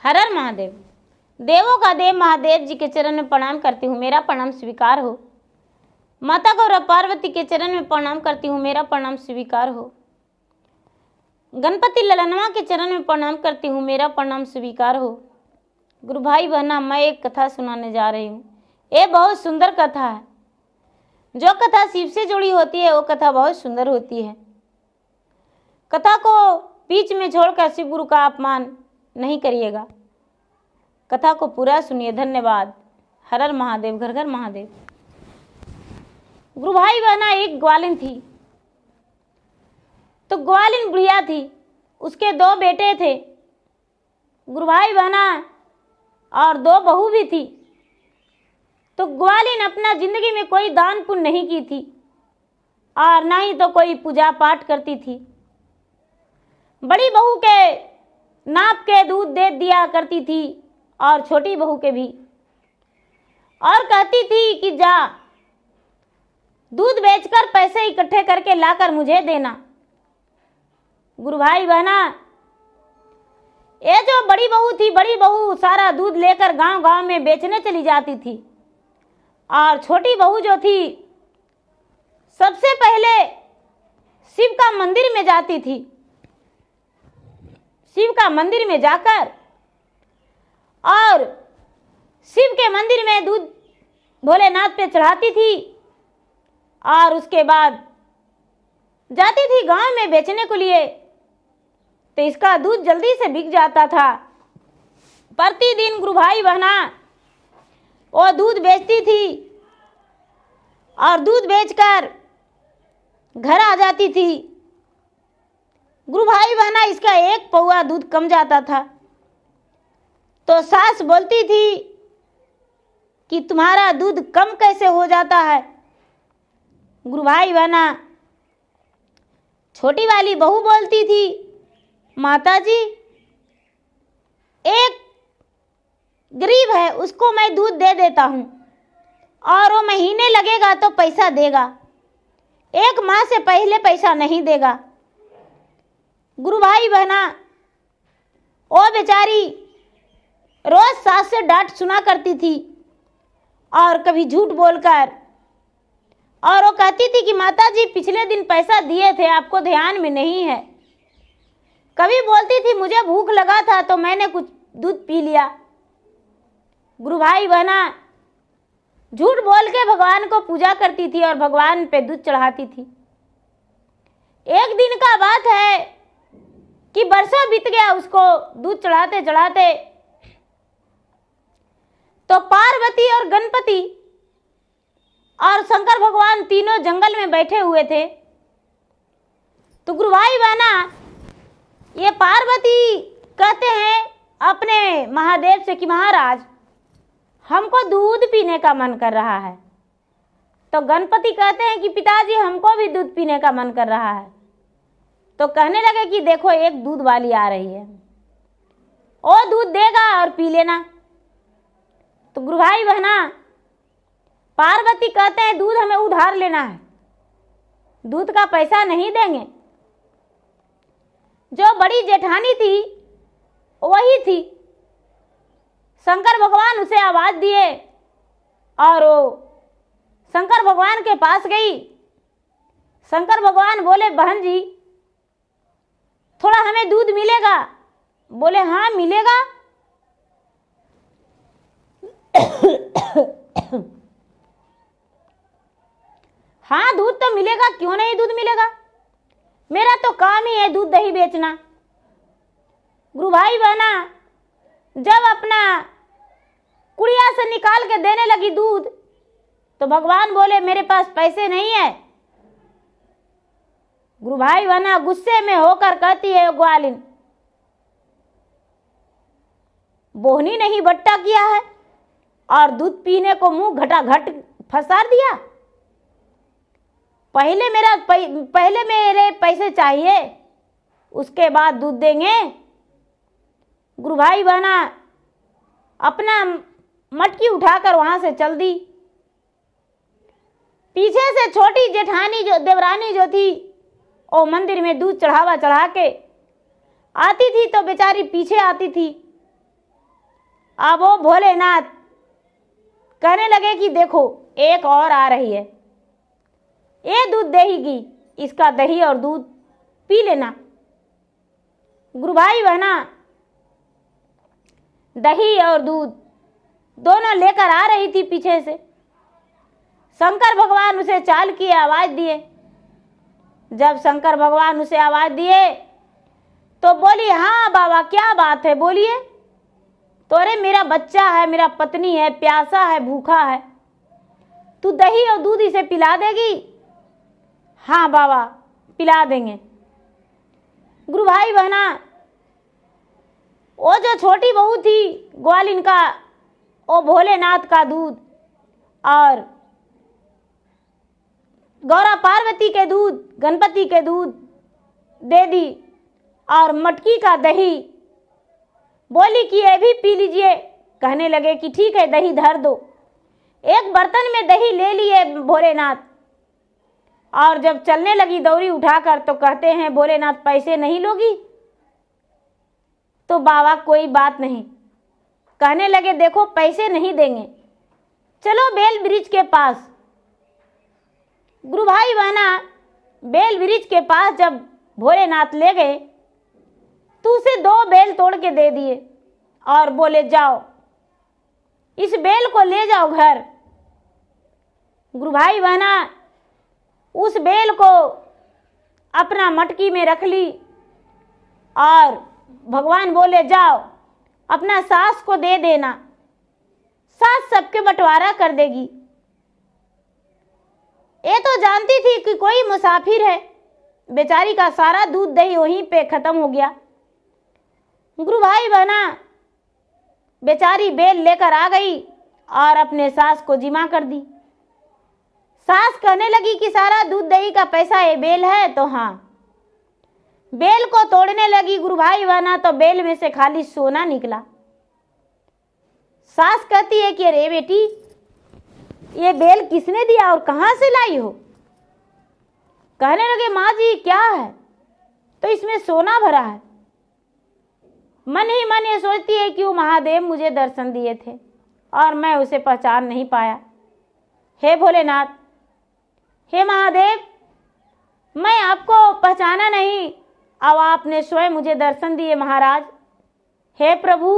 हर हर महादेव। देवों का देव महादेव जी के चरण में प्रणाम करती हूँ, मेरा प्रणाम स्वीकार हो। माता गौरा पार्वती के चरण में प्रणाम करती हूँ, मेरा प्रणाम स्वीकार हो। गणपति ललनवा के चरण में प्रणाम करती हूँ, मेरा प्रणाम स्वीकार हो। गुरु भाई बहना, मैं एक कथा सुनाने जा रही हूँ। ये बहुत सुंदर कथा है। जो कथा शिव से जुड़ी होती है वो कथा बहुत सुंदर होती है। कथा को बीच में छोड़कर शिव गुरु का अपमान नहीं करिएगा। कथा को पूरा सुनिए। धन्यवाद। हर हर महादेव, घर घर महादेव। गुरु भाई बहना, एक ग्वालिन थी। तो ग्वालिन बुढ़िया थी, उसके 2 बेटे थे। गुरु भाई बहना, और 2 बहू भी थी। तो ग्वालिन अपना जिंदगी में कोई दान पुण्य नहीं की थी और ना ही तो कोई पूजा पाठ करती थी। बड़ी बहू के नाप के दूध दे दिया करती थी और छोटी बहू के भी, और कहती थी कि जा दूध बेचकर पैसे इकट्ठे करके लाकर मुझे देना। गुरु भाई बहना, ये जो बड़ी बहू सारा दूध लेकर गांव गांव में बेचने चली जाती थी और छोटी बहू जो थी सबसे पहले शिव का मंदिर में जाती थी। शिव का मंदिर में जाकर और शिव के मंदिर में दूध भोलेनाथ पे चढ़ाती थी और उसके बाद जाती थी गांव में बेचने के लिए। तो इसका दूध जल्दी से बिक जाता था। प्रतिदिन गुरु भाई बहना वो दूध बेचती थी और दूध बेचकर घर आ जाती थी। गुरु भाई बहना, इसका 1 पौआ दूध कम जाता था। तो सास बोलती थी कि तुम्हारा दूध कम कैसे हो जाता है। गुरु भाई बहना, छोटी वाली बहू बोलती थी, माता जी एक गरीब है, उसको मैं दूध दे देता हूँ और वो महीने लगेगा तो पैसा देगा, 1 माह से पहले पैसा नहीं देगा। गुरु भाई बहना, वो बेचारी रोज सास से डांट सुना करती थी और कभी झूठ बोलकर, और वो कहती थी कि माता जी पिछले दिन पैसा दिए थे, आपको ध्यान में नहीं है। कभी बोलती थी मुझे भूख लगा था तो मैंने कुछ दूध पी लिया। गुरु भाई बहना, झूठ बोल के भगवान को पूजा करती थी और भगवान पे दूध चढ़ाती थी। एक दिन का बात है कि बरसों बीत गया उसको दूध चढ़ाते चढ़ाते। तो पार्वती और गणपति और शंकर भगवान तीनों जंगल में बैठे हुए थे। तो गुरु भाई बहना, ये पार्वती कहते हैं अपने महादेव से कि महाराज हमको दूध पीने का मन कर रहा है। तो गणपति कहते हैं कि पिताजी हमको भी दूध पीने का मन कर रहा है। तो कहने लगे कि देखो एक दूध वाली आ रही है, वो दूध देगा और पी लेना। तो गुरु भाई बहना, पार्वती कहते हैं दूध हमें उधार लेना है, दूध का पैसा नहीं देंगे। जो बड़ी जेठानी थी वही थी। शंकर भगवान उसे आवाज दिए और वो शंकर भगवान के पास गई। शंकर भगवान बोले, बहन जी थोड़ा हमें दूध मिलेगा? बोले हाँ मिलेगा। हाँ दूध तो मिलेगा, क्यों नहीं दूध मिलेगा, मेरा तो काम ही है दूध दही बेचना। गुरु भाई बहना, जब अपना कुड़िया से निकाल के देने लगी दूध तो भगवान बोले मेरे पास पैसे नहीं है। गुरु भाई बहना गुस्से में होकर कहती है ग्वालिन, बोहनी नहीं बट्टा किया है और दूध पीने को मुंह घटाघट फंसार दिया। पहले मेरे पैसे चाहिए, उसके बाद दूध देंगे। गुरु भाई बहना अपना मटकी उठाकर वहां से चल दी। पीछे से छोटी जेठानी जो देवरानी जो थी वो मंदिर में दूध चढ़ावा चढ़ा के आती थी तो बेचारी पीछे आती थी अब वो भोलेनाथ कहने लगे कि देखो एक और आ रही है, ये दूध देगी, इसका दही और दूध पी लेना। गुरु भाई बहना दही और दूध दोनों लेकर आ रही थी पीछे से। शंकर भगवान उसे चाल की आवाज दिए। जब शंकर भगवान उसे आवाज दिए तो बोली, हाँ बाबा क्या बात है, बोलिए। तो अरे मेरा बच्चा है, मेरा पत्नी है, प्यासा है, भूखा है, तू दही और दूध इसे पिला देगी? हाँ बाबा पिला देंगे। गुरु भाई बहना वो जो छोटी बहू थी ग्वालिन का, वो भोलेनाथ का दूध और गौरा पार्वती के दूध, गणपति के दूध दे दी और मटकी का दही बोली कि ये भी पी लीजिए। कहने लगे कि ठीक है दही धर दो। एक बर्तन में दही ले लिए भोलेनाथ और जब चलने लगी दौरी उठाकर तो कहते हैं, भोलेनाथ पैसे नहीं लोगी? तो बाबा कोई बात नहीं। कहने लगे देखो पैसे नहीं देंगे, चलो बेल वृक्ष के पास। गुरु भाई बहना बेल वृक्ष के पास जब भोलेनाथ ले गए तो उसे 2 बेल तोड़ के दे दिए और बोले जाओ इस बेल को ले जाओ घर। गुरु भाई बहना उस बेल को अपना मटकी में रख ली और भगवान बोले जाओ अपना सास को दे देना, सास सबके बंटवारा कर देगी। ये तो जानती थी कि कोई मुसाफिर है, बेचारी का सारा दूध दही वहीं पे खत्म हो गया। गुरु भाई बहना बेचारी बेल लेकर आ गई और अपने सास को जिमा कर दी। सास कहने लगी कि सारा दूध दही का पैसा ये बेल है, तो हाँ। बेल को तोड़ने लगी गुरु भाई बहना तो बेल में से खाली सोना निकला। सास कहती है कि अरे बेटी ये बेल किसने दिया और कहाँ से लाई हो? कहने लगे माँ जी क्या है? तो इसमें सोना भरा है। मन ही मन ये सोचती है कि वो महादेव मुझे दर्शन दिए थे और मैं उसे पहचान नहीं पाया। हे भोलेनाथ, हे महादेव, मैं आपको पहचाना नहीं, अब आपने स्वयं मुझे दर्शन दिए महाराज। हे प्रभु।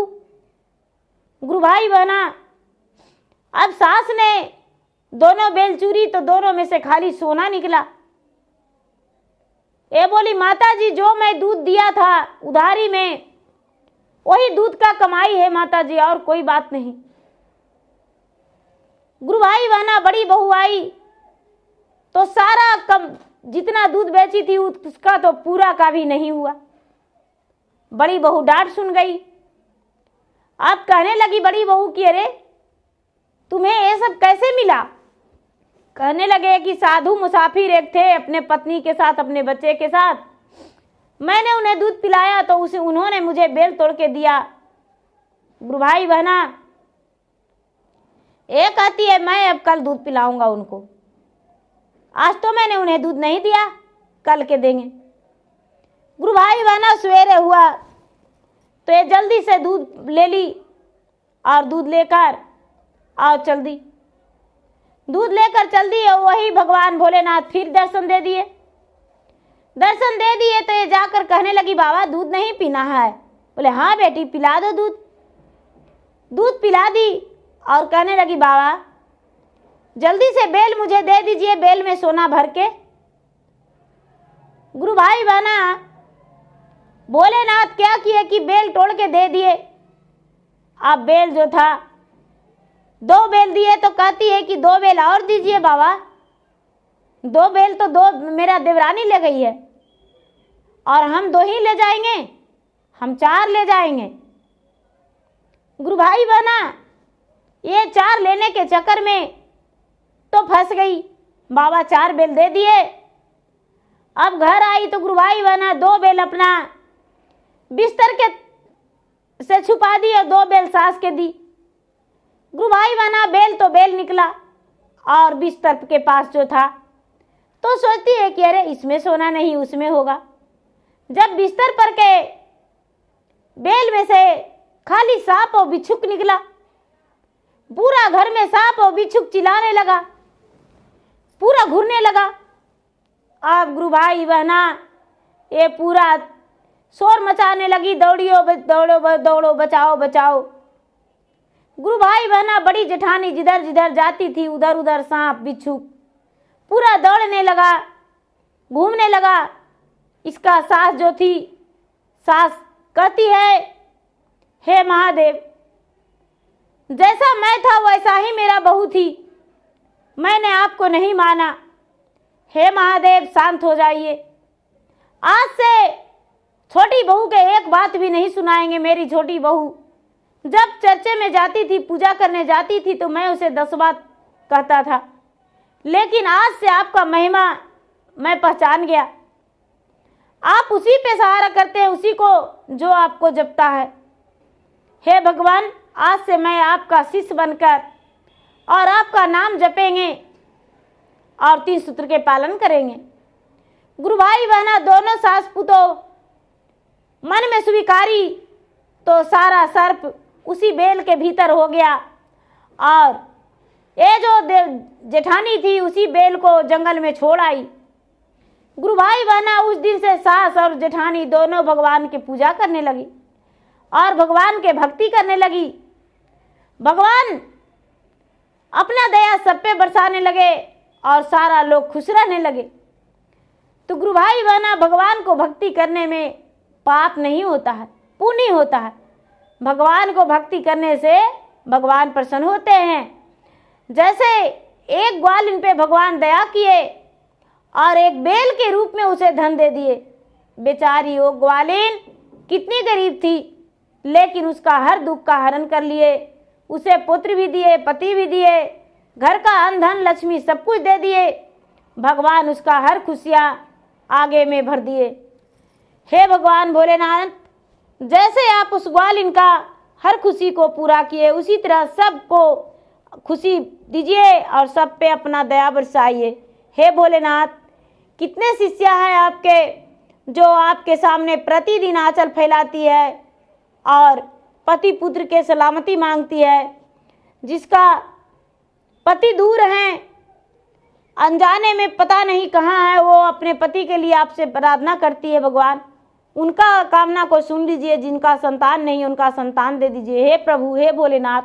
गुरु भाई बहना अब सास ने दोनों बेल चूरी तो दोनों में से खाली सोना निकला। ये बोली माता जी जो मैं दूध दिया था उधारी में वही दूध का कमाई है माता जी, और कोई बात नहीं। गुरु भाई बहना बड़ी बहू आई तो सारा कम जितना दूध बेची थी उसका तो पूरा का भी नहीं हुआ। बड़ी बहू डांट सुन गई। अब कहने लगी बड़ी बहू कि अरे तुम्हें ये सब कैसे मिला? कहने लगे कि साधु मुसाफिर एक थे अपने पत्नी के साथ, अपने बच्चे के साथ, मैंने उन्हें दूध पिलाया तो उन्होंने मुझे बेल तोड़ के दिया। गुरु भाई बहना एक कहती है मैं अब कल दूध पिलाऊंगा उनको, आज तो मैंने उन्हें दूध नहीं दिया, कल के देंगे। गुरु भाई बहना सवेरे हुआ तो ये जल्दी से दूध ले ली और दूध लेकर और चल दी। दूध लेकर चल दी और वही भगवान भोलेनाथ फिर दर्शन दे दिए। दर्शन दे दिए तो ये जाकर कहने लगी बाबा दूध नहीं पीना है? बोले हाँ बेटी पिला दो दूध। दूध पिला दी और कहने लगी बाबा जल्दी से बेल मुझे दे दीजिए, बेल में सोना भर के। गुरु भाई बहना भोलेनाथ क्या किए कि बेल तोड़ के दे दिए। अब बेल जो था 2 बेल दिए तो कहती है कि 2 बेल और दीजिए बाबा। 2 बेल तो 2 मेरा देवरानी ले गई है और हम 2 ही ले जाएंगे, हम 4 ले जाएंगे। गुरु भाई बहना ये 4 लेने के चक्कर में तो फंस गई। बाबा 4 बेल दे दिए। अब घर आई तो गुरु भाई बहना 2 बेल अपना बिस्तर के से छुपा दी और 2 बेल सास के दी। गुरु भाई बहना बेल तो बेल निकला और बिस्तर के पास जो था तो सोचती है कि अरे इसमें सोना नहीं उसमें होगा। जब बिस्तर पर के बेल में से खाली सांप और बिच्छू निकला। पूरा घर में सांप और बिच्छू चिल्लाने लगा, पूरा घूरने लगा। अब गुरु भाई बहना ये पूरा शोर मचाने लगी, दौड़ियो दौड़ो दौड़ो बचाओ बचाओ। गुरु भाई बहना बड़ी जेठानी जिधर जिधर जाती थी उधर उधर सांप बिच्छू पूरा दौड़ने लगा, घूमने लगा। इसका सास जो थी, सास कहती है, हे महादेव, जैसा मैं था वैसा ही मेरा बहू थी, मैंने आपको नहीं माना। हे महादेव शांत हो जाइए, आज से छोटी बहू के एक बात भी नहीं सुनाएंगे। मेरी छोटी बहू जब चर्चे में जाती थी, पूजा करने जाती थी, तो मैं उसे 10 बात कहता था, लेकिन आज से आपका महिमा मैं पहचान गया। आप उसी पे सहारा करते हैं, उसी को जो आपको जपता है। हे भगवान, आज से मैं आपका शिष्य बनकर और आपका नाम जपेंगे और 3 सूत्र के पालन करेंगे। गुरु भाई बहना दोनों सास पुतों मन में स्वीकारी तो सारा सर्प उसी बेल के भीतर हो गया और ये जो जेठानी थी उसी बेल को जंगल में छोड़ आई। गुरु भाई बहना उस दिन से सास और जेठानी दोनों भगवान की पूजा करने लगी और भगवान के भक्ति करने लगी। भगवान अपना दया सब पे बरसाने लगे और सारा लोग खुश रहने लगे। तो गुरु भाई बहना भगवान को भक्ति करने में पाप नहीं होता है, पुण्य होता है। भगवान को भक्ति करने से भगवान प्रसन्न होते हैं। जैसे एक ग्वालिन पे भगवान दया किए और एक बेल के रूप में उसे धन दे दिए। बेचारी वो ग्वालिन कितनी गरीब थी, लेकिन उसका हर दुख का हरण कर लिए। उसे पुत्र भी दिए, पति भी दिए, घर का अन्न धन लक्ष्मी सब कुछ दे दिए। भगवान उसका हर खुशियाँ आगे में भर दिए। हे भगवान भोलेनाथ, जैसे आप उस ग्वालिन का हर खुशी को पूरा किए, उसी तरह सबको खुशी दीजिए और सब पे अपना दया बरसाइए। हे भोलेनाथ, कितने शिष्या हैं आपके जो आपके सामने प्रतिदिन आंचल फैलाती है और पति पुत्र के सलामती मांगती है। जिसका पति दूर हैं, अनजाने में पता नहीं कहाँ है, वो अपने पति के लिए आपसे प्रार्थना करती है। भगवान उनका कामना को सुन लीजिए। जिनका संतान नहीं उनका संतान दे दीजिए। हे प्रभु, हे भोलेनाथ,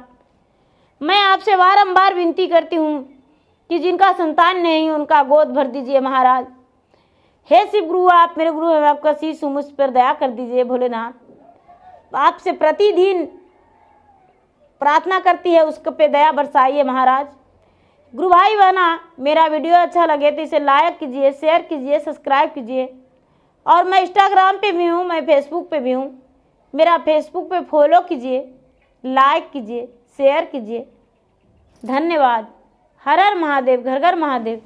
मैं आपसे बारंबार विनती करती हूँ कि जिनका संतान नहीं उनका गोद भर दीजिए महाराज। हे शिव गुरु, आप मेरे गुरु हैं, आपका शीश मुझ पर दया कर दीजिए। भोलेनाथ आपसे प्रतिदिन प्रार्थना करती है, उसके पे दया बरसाइए महाराज। गुरु भाई बहना, मेरा वीडियो अच्छा लगे तो इसे लाइक कीजिए, शेयर कीजिए, सब्सक्राइब कीजिए। और मैं इंस्टाग्राम पे भी हूँ, मैं फेसबुक पे भी हूँ। मेरा फेसबुक पे फॉलो कीजिए, लाइक कीजिए, शेयर कीजिए। धन्यवाद। हर हर महादेव, घर घर महादेव।